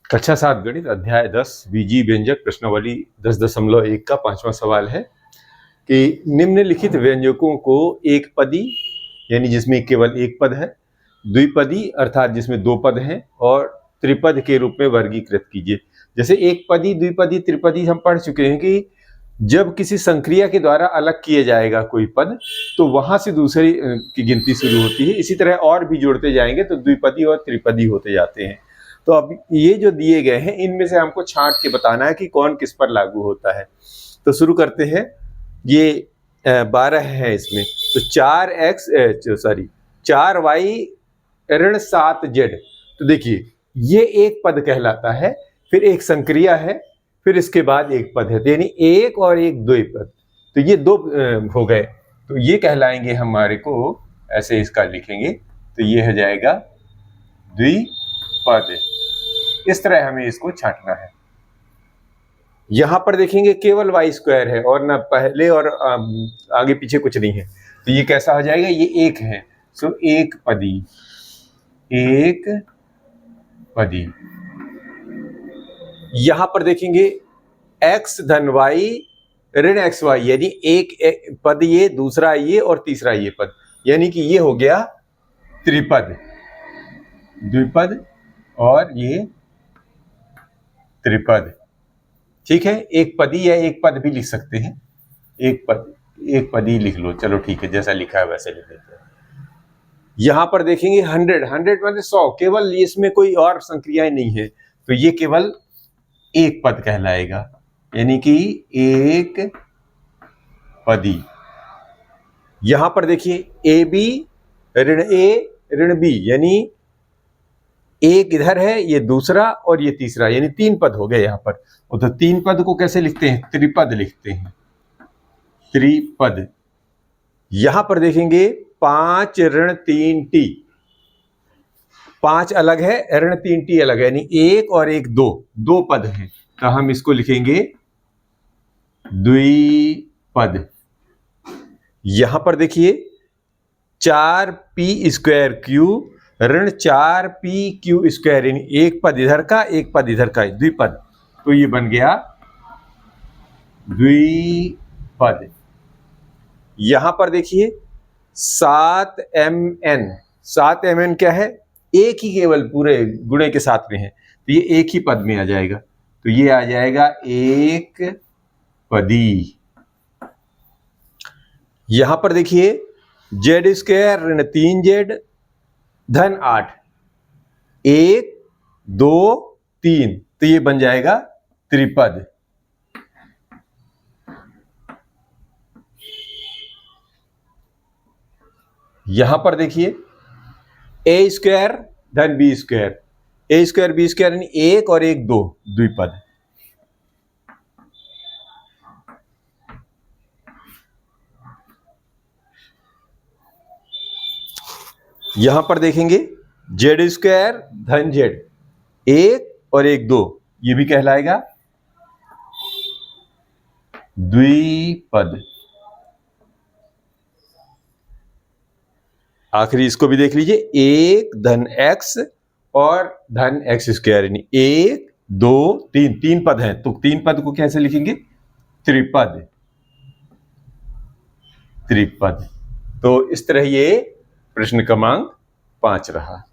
कक्षा 7 गणित अध्याय 10 बीजी व्यंजक प्रश्नावली 10.1 का 5वां सवाल है कि निम्नलिखित व्यंजकों को एक पदी यानी जिसमें केवल एक पद है, द्विपदी अर्थात जिसमें दो पद हैं और त्रिपद के रूप में वर्गीकृत कीजिए। जैसे एक पदी, द्विपदी, त्रिपदी हम पढ़ चुके हैं कि जब किसी संक्रिया के द्वारा अलग किया जाएगा कोई पद तो वहां से दूसरी की गिनती शुरू होती है। इसी तरह और भी जोड़ते जाएंगे तो द्विपदी और त्रिपदी होते जाते हैं। तो अब ये जो दिए गए हैं इनमें से हमको छांट के बताना है कि कौन किस पर लागू होता है। तो शुरू करते हैं। ये 12 है इसमें, तो 4y ऋण 7z। तो देखिए ये एक पद कहलाता है, फिर एक संक्रिया है, फिर इसके बाद एक पद है, तो यानी एक और एक द्विपद। तो ये दो हो गए, तो ये कहलाएंगे हमारे को, ऐसे इसका लिखेंगे तो ये हो जाएगा द्विपद। इस तरह हमें इसको छांटना है। यहां पर देखेंगे केवल y² है और ना पहले और आगे पीछे कुछ नहीं है, तो ये कैसा हो जाएगा, ये एक है, सो एक पदी, एक पदी। यहां पर देखेंगे x धन y ऋण xy, यानी एक पद ये, दूसरा ये और तीसरा ये पद, यानी कि ये हो गया त्रिपद, द्विपद और ये त्रिपद। ठीक है, एक पदी या एक पद भी लिख सकते हैं, एक पदी लिख लो, चलो ठीक है, जैसा लिखा है वैसे लिख लेते हैं। यहां पर देखेंगे 100 मतलब 100, केवल इसमें कोई और संक्रियाएं नहीं है, तो ये केवल एक पद कहलाएगा, यानी कि एक पदी। यहां पर देखिए AB ऋण A ऋण B, यानी एक इधर है, ये दूसरा और ये तीसरा, यानी तीन पद हो गए यहां पर। तो तीन पद को कैसे लिखते हैं, त्रिपद लिखते हैं, त्रिपद। यहां पर देखेंगे 5 ऋण 3t, 5 अलग है, ऋण 3t अलग है, यानी एक और एक दो पद हैं, तो हम इसको लिखेंगे द्विपद। यहां पर देखिए 4p²q ऋण 4pq², यानी एक पद इधर का एक पद इधर का, द्विपद, तो ये बन गया द्विपद। यहां पर देखिए 7mn क्या है, एक ही केवल पूरे गुणे के साथ में है, तो ये एक ही पद में आ जाएगा, तो ये आ जाएगा एक पदी। यहां पर देखिए z² ऋण 3z धन 8, 1 2 3, तो ये बन जाएगा त्रिपद। यहां पर देखिए a² धन b², a² b² यानी एक और एक दो, द्विपद। यहां पर देखेंगे z² धन z, एक और एक दो, ये भी कहलाएगा द्विपद। आखिरी इसको भी देख लीजिए, एक धन x और धन x², यानी 1 2 3, तीन पद हैं, तो तीन पद को कैसे लिखेंगे, त्रिपद, त्रिपद। तो इस तरह ये प्रश्न क्रमांक 5 रहा।